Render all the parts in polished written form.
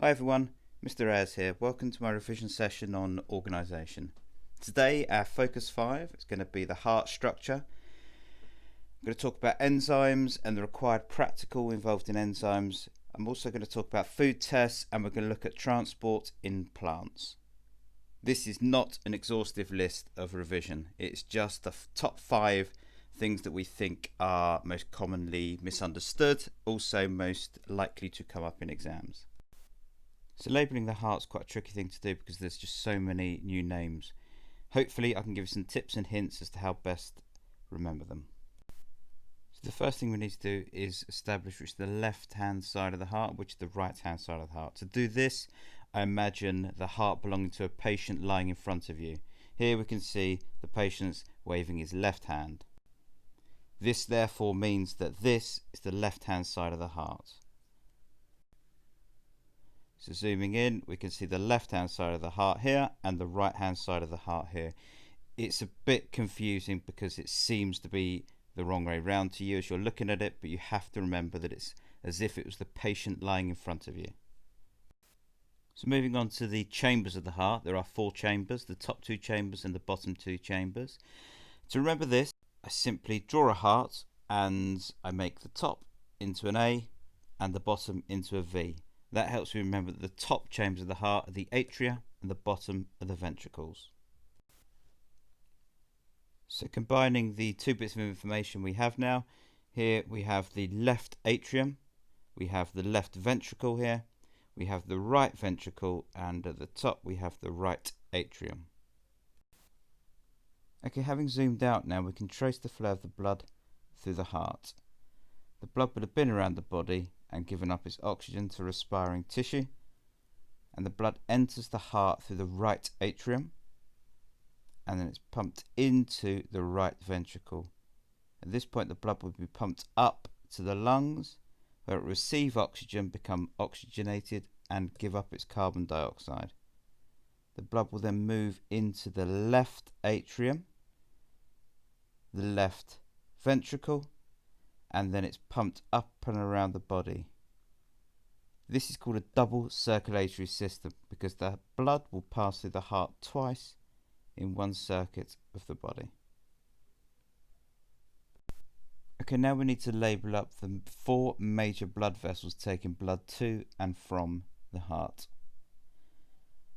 Hi everyone, Mr. Ayres here. Welcome to my revision session on organisation. Today our focus 5 is going to be the heart structure. I'm going to talk about enzymes and the required practical involved in enzymes. I'm also going to talk about food tests, and we're going to look at transport in plants. This is not an exhaustive list of revision. It's just the top 5 things that we think are most commonly misunderstood, also most likely to come up in exams. So labelling the heart's quite a tricky thing to do because there's just so many new names. Hopefully I can give you some tips and hints as to how best remember them. So the first thing we need to do is establish which is the left hand side of the heart, which is the right hand side of the heart. To do this, I imagine the heart belonging to a patient lying in front of you. Here we can see the patient's waving his left hand. This therefore means that this is the left hand side of the heart. So zooming in, we can see the left hand side of the heart here and the right hand side of the heart here. It's a bit confusing because it seems to be the wrong way round to you as you're looking at it, but you have to remember that it's as if it was the patient lying in front of you. So moving on to the chambers of the heart, there are 4 chambers, the top 2 chambers and the bottom 2 chambers. To remember this, I simply draw a heart and I make the top into an A and the bottom into a V. That helps me remember that the top chambers of the heart are the atria and the bottom are the ventricles. So combining the 2 bits of information we have now, here we have the left atrium, we have the left ventricle here, we have the right ventricle, and at the top we have the right atrium. Okay, having zoomed out now, we can trace the flow of the blood through the heart. The blood would have been around the body and given up its oxygen to respiring tissue, and the blood enters the heart through the right atrium and then it's pumped into the right ventricle. At this point the blood will be pumped up to the lungs where it will receive oxygen, become oxygenated and give up its carbon dioxide. The blood will then move into the left atrium, the left ventricle, and then it's pumped up and around the body. This is called a double circulatory system because the blood will pass through the heart twice in one circuit of the body. Okay, now we need to label up the 4 major blood vessels taking blood to and from the heart.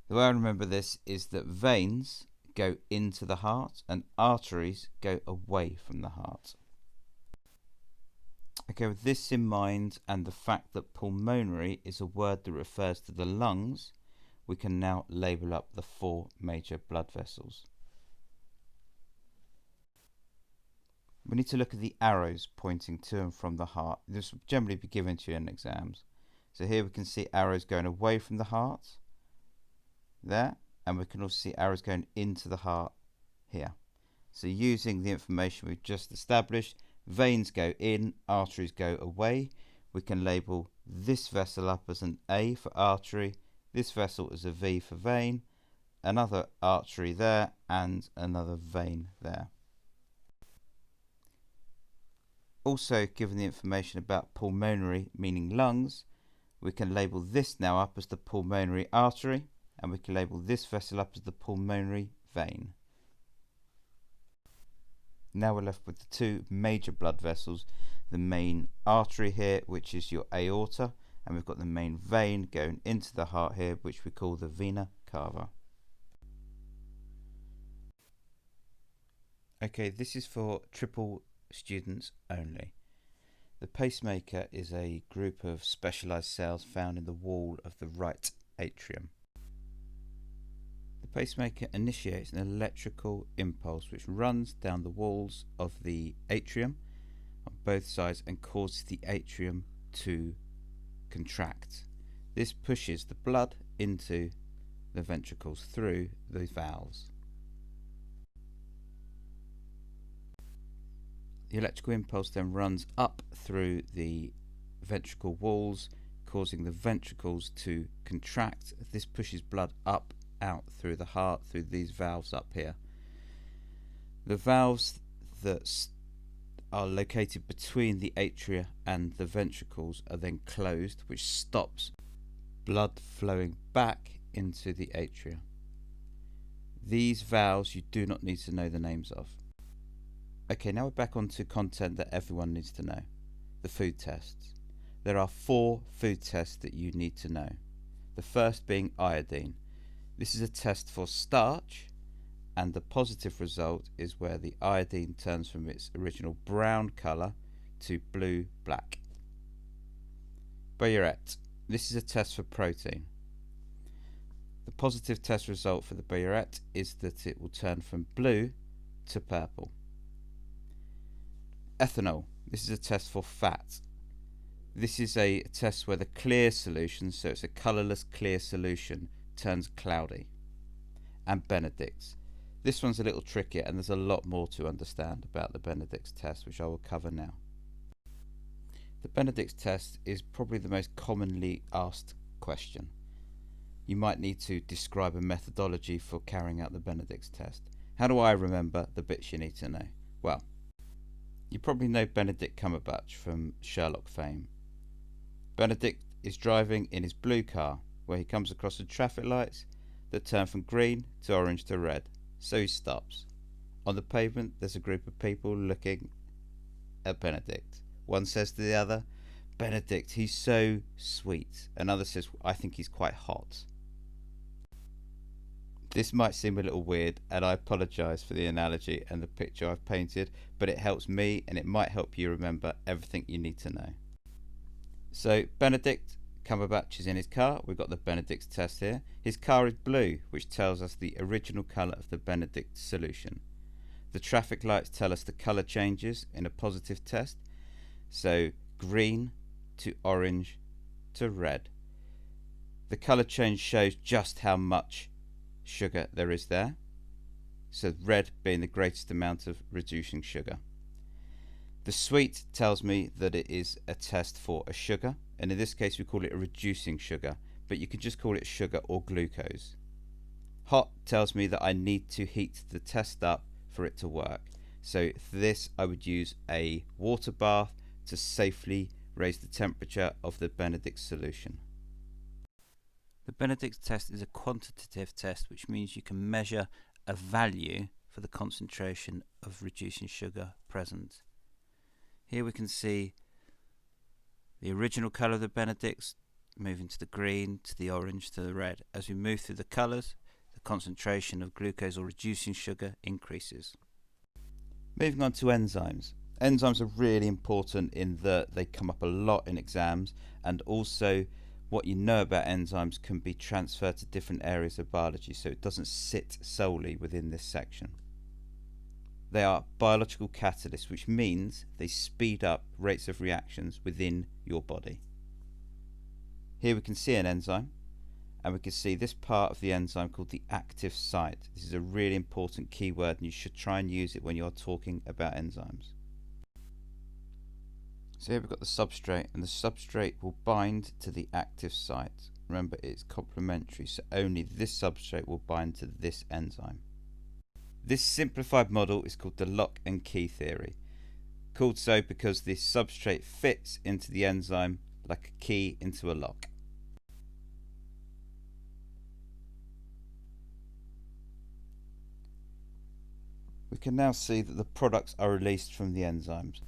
The way I remember this is that veins go into the heart and arteries go away from the heart. Okay, with this in mind and the fact that pulmonary is a word that refers to the lungs, we can now label up the 4 major blood vessels. We need to look at the arrows pointing to and from the heart. This will generally be given to you in exams. So here we can see arrows going away from the heart, there, and we can also see arrows going into the heart here. So using the information we've just established, veins go in, arteries go away. We can label this vessel up as an A for artery, this vessel as a V for vein, another artery there, and another vein there. Also, given the information about pulmonary, meaning lungs, we can label this now up as the pulmonary artery, and we can label this vessel up as the pulmonary vein. Now we're left with the 2 major blood vessels, the main artery here, which is your aorta, and we've got the main vein going into the heart here, which we call the vena cava. Okay, this is for triple students only. The pacemaker is a group of specialized cells found in the wall of the right atrium. The pacemaker initiates an electrical impulse which runs down the walls of the atrium on both sides and causes the atrium to contract. This pushes the blood into the ventricles through the valves. The electrical impulse then runs up through the ventricle walls, causing the ventricles to contract. This pushes blood up out through the heart through these valves up here. The valves that are located between the atria and the ventricles are then closed, which stops blood flowing back into the atria. These valves you do not need to know the names of. Okay, now we're back onto content that everyone needs to know. The food tests. There are 4 food tests that you need to know. The first being iodine. This is a test for starch, and the positive result is where the iodine turns from its original brown colour to blue-black. Biuret. This is a test for protein. The positive test result for the biuret is that it will turn from blue to purple. Ethanol. This is a test for fat. This is a test where the clear solution, so it's a colourless clear solution, turns cloudy. And Benedict's. This one's a little trickier, and there's a lot more to understand about the Benedict's test, which I will cover now. The Benedict's test is probably the most commonly asked question. You might need to describe a methodology for carrying out the Benedict's test. How do I remember the bits you need to know? Well, you probably know Benedict Cumberbatch from Sherlock fame. Benedict is driving in his blue car, where he comes across the traffic lights that turn from green to orange to red, so he stops. On the pavement there's a group of people looking at Benedict. One says to the other, "Benedict, he's so sweet." Another says, "I think he's quite hot." This might seem a little weird, and I apologise for the analogy and the picture I've painted, but it helps me and it might help you remember everything you need to know. So Benedict Cumberbatch is in his car. We've got the Benedict's test here. His car is blue, which tells us the original colour of the Benedict solution. The traffic lights tell us the colour changes in a positive test. So green to orange to red. The colour change shows just how much sugar there is there. So red being the greatest amount of reducing sugar. The sweet tells me that it is a test for a sugar, and in this case we call it a reducing sugar, but you can just call it sugar or glucose. Hot tells me that I need to heat the test up for it to work. So for this I would use a water bath to safely raise the temperature of the Benedict solution. The Benedict's test is a quantitative test, which means you can measure a value for the concentration of reducing sugar present. Here we can see the original colour of the Benedict's moving to the green, to the orange, to the red. As we move through the colours, the concentration of glucose or reducing sugar increases. Moving on to enzymes. Enzymes are really important in that they come up a lot in exams, and also what you know about enzymes can be transferred to different areas of biology, so it doesn't sit solely within this section. They are biological catalysts, which means they speed up rates of reactions within your body. Here we can see an enzyme, and we can see this part of the enzyme called the active site. This is a really important keyword, and you should try and use it when you're talking about enzymes. So here we've got the substrate, and the substrate will bind to the active site. Remember, it's complementary, so only this substrate will bind to this enzyme. This simplified model is called the lock and key theory. Called so because the substrate fits into the enzyme like a key into a lock. We can now see that the products are released from the enzymes.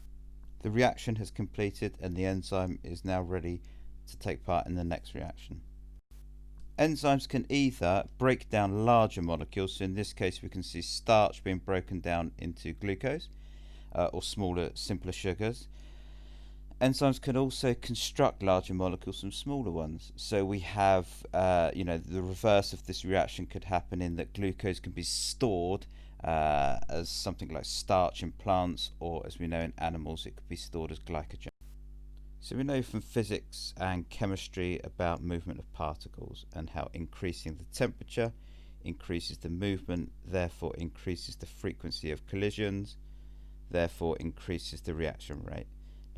The reaction has completed and the enzyme is now ready to take part in the next reaction. Enzymes can either break down larger molecules, so in this case we can see starch being broken down into glucose, or smaller, simpler sugars. Enzymes can also construct larger molecules from smaller ones. So we have, the reverse of this reaction could happen in that glucose can be stored as something like starch in plants, or as we know in animals it could be stored as glycogen. So we know from physics and chemistry about movement of particles and how increasing the temperature increases the movement, therefore increases the frequency of collisions, therefore increases the reaction rate.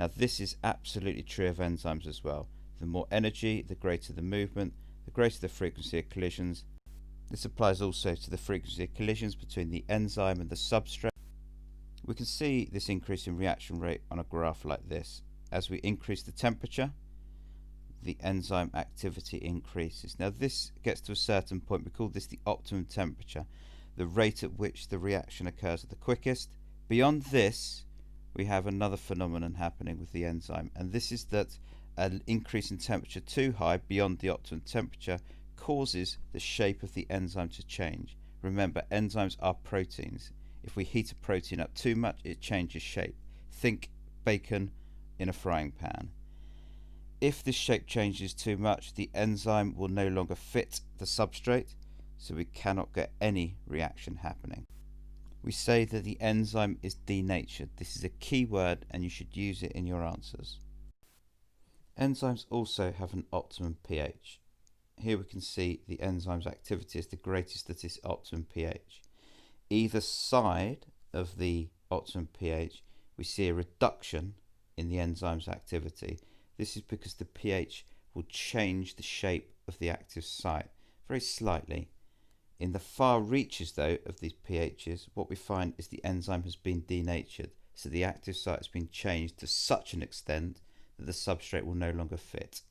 Now this is absolutely true of enzymes as well. The more energy, the greater the movement, the greater the frequency of collisions. This applies also to the frequency of collisions between the enzyme and the substrate. We can see this increase in reaction rate on a graph like this. As we increase the temperature, the enzyme activity increases. Now this gets to a certain point. We call this the optimum temperature, the rate at which the reaction occurs at the quickest. Beyond this, we have another phenomenon happening with the enzyme, and this is that an increase in temperature too high beyond the optimum temperature causes the shape of the enzyme to change. Remember, enzymes are proteins. If we heat a protein up too much, it changes shape. Think bacon in a frying pan. If this shape changes too much, the enzyme will no longer fit the substrate, so we cannot get any reaction happening. We say that the enzyme is denatured. This is a key word and you should use it in your answers. Enzymes also have an optimum pH. Here we can see the enzyme's activity is the greatest at its optimum pH. Either side of the optimum pH, we see a reduction in the enzyme's activity. This is because the pH will change the shape of the active site very slightly. In the far reaches, though, of these pHs, what we find is the enzyme has been denatured, so the active site has been changed to such an extent that the substrate will no longer fit.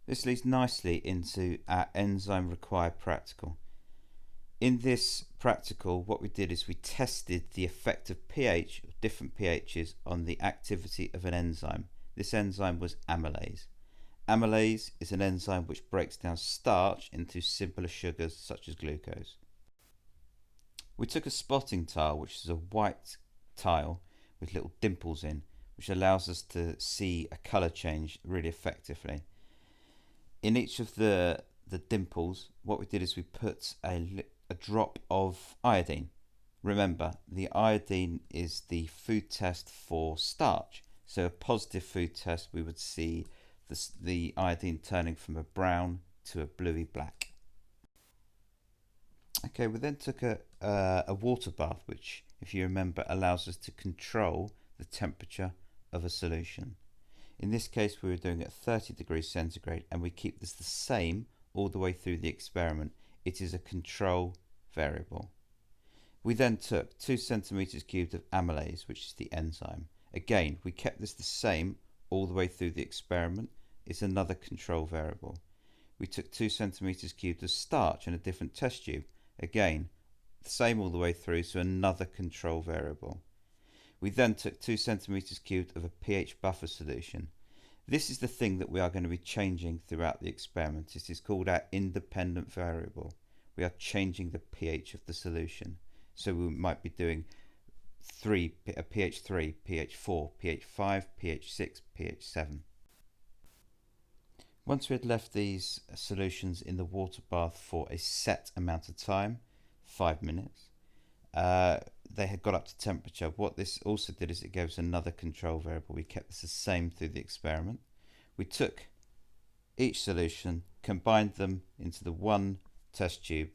This leads nicely into our enzyme required practical. In this practical, what we did is we tested the effect of pH, different pHs, on the activity of an enzyme. This enzyme was amylase. Amylase is an enzyme which breaks down starch into simpler sugars such as glucose. We took a spotting tile, which is a white tile with little dimples in, which allows us to see a colour change really effectively. In each of the dimples, what we did is we put a drop of iodine. Remember, the iodine is the food test for starch. So a positive food test, we would see the iodine turning from a brown to a bluey black. Okay, we then took a water bath, which, if you remember, allows us to control the temperature of a solution. In this case, we were doing it at 30 degrees centigrade, and we keep this the same all the way through the experiment. It is a control variable. We then took 2 centimeters cubed of amylase, which is the enzyme. Again, we kept this the same all the way through the experiment. It's another control variable. We took 2 centimeters cubed of starch in a different test tube. Again, the same all the way through, so another control variable. We then took 2 centimeters cubed of a pH buffer solution. This is the thing that we are going to be changing throughout the experiment. This is called our independent variable. We are changing the pH of the solution. So we might be doing pH 3, pH 4, pH 5, pH 6, pH 7. Once we had left these solutions in the water bath for a set amount of time, 5 minutes, they had got up to temperature. What this also did is it gave us another control variable. We kept this the same through the experiment. We took each solution, combined them into the one test tube.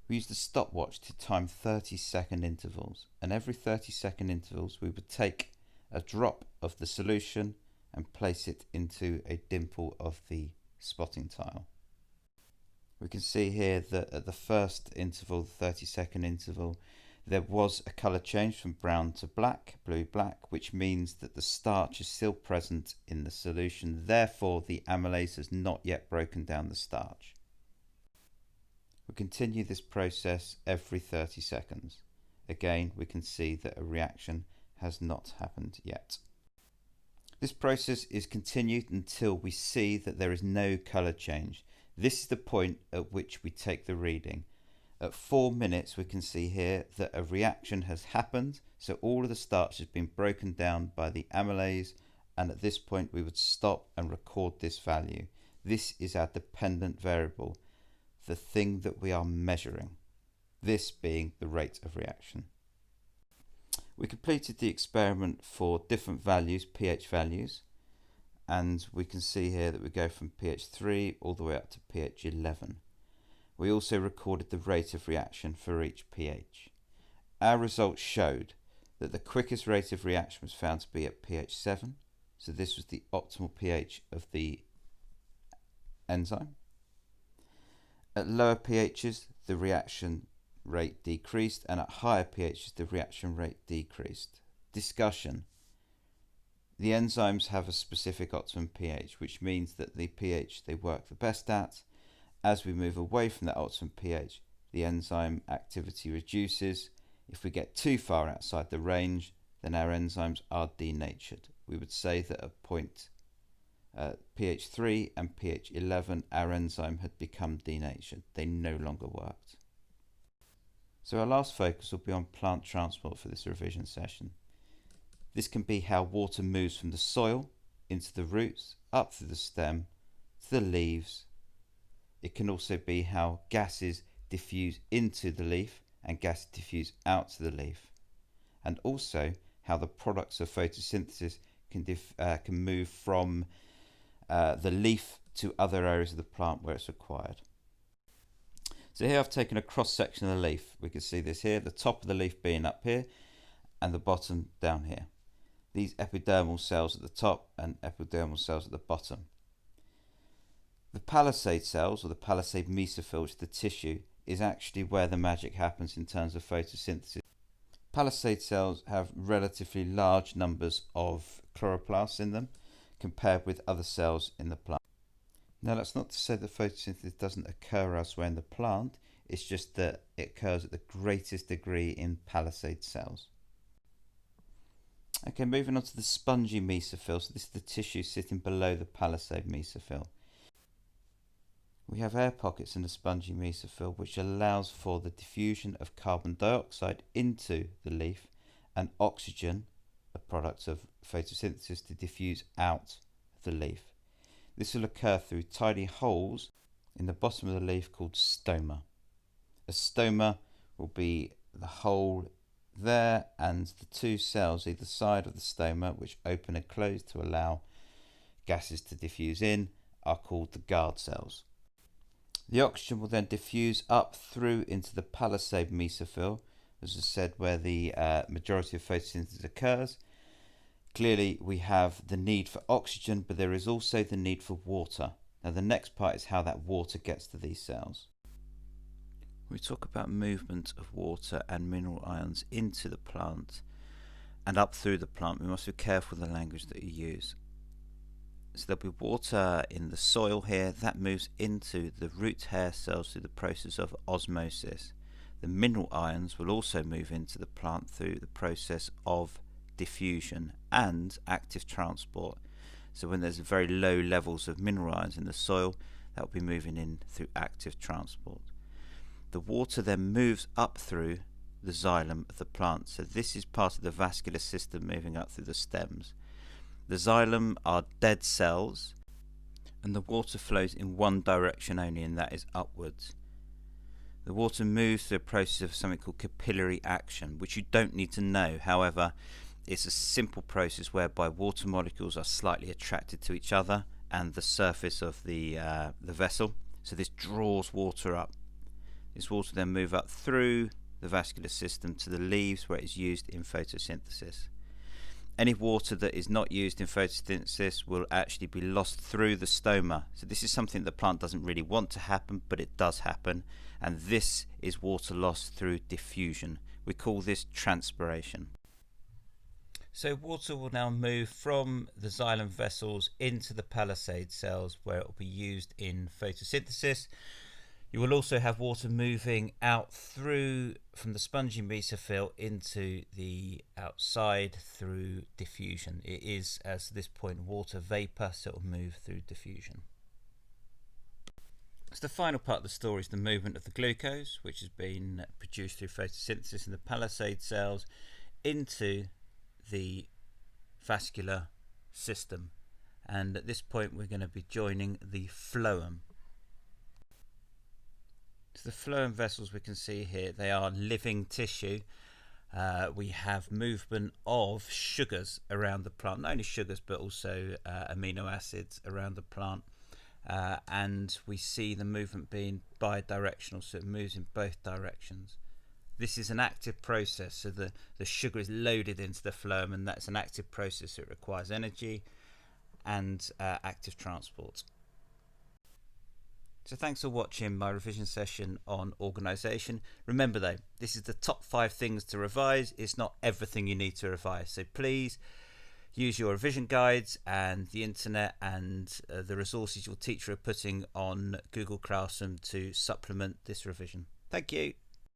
We used a stopwatch to time 30-second intervals, and every 30-second intervals we would take a drop of the solution and place it into a dimple of the spotting tile. We can see here that at the first interval, the 30-second interval, there was a colour change from brown to black, blue-black, which means that the starch is still present in the solution. Therefore, the amylase has not yet broken down the starch. We continue this process every 30 seconds. Again, we can see that a reaction has not happened yet. This process is continued until we see that there is no colour change. This is the point at which we take the reading. At 4 minutes, we can see here that a reaction has happened, so all of the starch has been broken down by the amylase, and at this point we would stop and record this value. This is our dependent variable, the thing that we are measuring, this being the rate of reaction. We completed the experiment for different values, pH values, and we can see here that we go from pH 3 all the way up to pH 11. We also recorded the rate of reaction for each pH. Our results showed that the quickest rate of reaction was found to be at pH 7, so this was the optimal pH of the enzyme. At lower pHs, the reaction rate decreased, and at higher pHs, the reaction rate decreased. Discussion. The enzymes have a specific optimum pH, which means that the pH they work the best at, as we move away from that optimum pH, the enzyme activity reduces. If we get too far outside the range, then our enzymes are denatured. We would say that at point pH 3 and pH 11, our enzyme had become denatured. They no longer worked. So our last focus will be on plant transport for this revision session. This can be how water moves from the soil into the roots, up through the stem, to the leaves. It can also be how gases diffuse into the leaf and gases diffuse out to the leaf. And also how the products of photosynthesis can move from the leaf to other areas of the plant where it's required. So here I've taken a cross section of the leaf. We can see this here, the top of the leaf being up here and the bottom down here. These epidermal cells at the top and epidermal cells at the bottom. The palisade cells, or the palisade mesophyll, which is the tissue, is actually where the magic happens in terms of photosynthesis. Palisade cells have relatively large numbers of chloroplasts in them compared with other cells in the plant. Now that's not to say that photosynthesis doesn't occur elsewhere in the plant, it's just that it occurs at the greatest degree in palisade cells. Okay, moving on to the spongy mesophyll. So this is the tissue sitting below the palisade mesophyll. We have air pockets in the spongy mesophyll, which allows for the diffusion of carbon dioxide into the leaf and oxygen, a product of photosynthesis, to diffuse out of the leaf. This will occur through tiny holes in the bottom of the leaf called stoma. A stoma will be the hole there, and the two cells either side of the stoma, which open and close to allow gases to diffuse in, are called the guard cells. The oxygen will then diffuse up through into the palisade mesophyll, as I said, where the majority of photosynthesis occurs. Clearly we have the need for oxygen, but there is also the need for water. Now the next part is how that water gets to these cells. We talk about movement of water and mineral ions into the plant and up through the plant. We must be careful with the language that you use. So there'll be water in the soil here that moves into the root hair cells through the process of osmosis. The mineral ions will also move into the plant through the process of diffusion and active transport. So when there's very low levels of mineral ions in the soil, that will be moving in through active transport. The water then moves up through the xylem of the plant. So this is part of the vascular system moving up through the stems. The xylem are dead cells, and the water flows in one direction only, and that is upwards. The water moves through a process of something called capillary action, which you don't need to know. However, it's a simple process whereby water molecules are slightly attracted to each other and the surface of the vessel. So this draws water up. This water then moves up through the vascular system to the leaves, where it is used in photosynthesis. Any water that is not used in photosynthesis will actually be lost through the stoma. So this is something the plant doesn't really want to happen, but it does happen, and this is water lost through diffusion. We call this transpiration. So water will now move from the xylem vessels into the palisade cells, where it will be used in photosynthesis. You will also have water moving out through from the spongy mesophyll into the outside through diffusion. It is, as to this point, water vapour, so it will move through diffusion. So the final part of the story is the movement of the glucose, which has been produced through photosynthesis in the palisade cells, into the vascular system. And at this point we're going to be joining the phloem. So the phloem vessels we can see here, they are living tissue. We have movement of sugars around the plant, not only sugars but also amino acids around the plant, and we see the movement being bidirectional, so it moves in both directions. This is an active process, so the sugar is loaded into the phloem, and that's an active process. It requires energy and active transport. So thanks for watching my revision session on organisation. Remember though, this is the top 5 things to revise. It's not everything you need to revise. So please use your revision guides and the internet and the resources your teacher are putting on Google Classroom to supplement this revision. Thank you.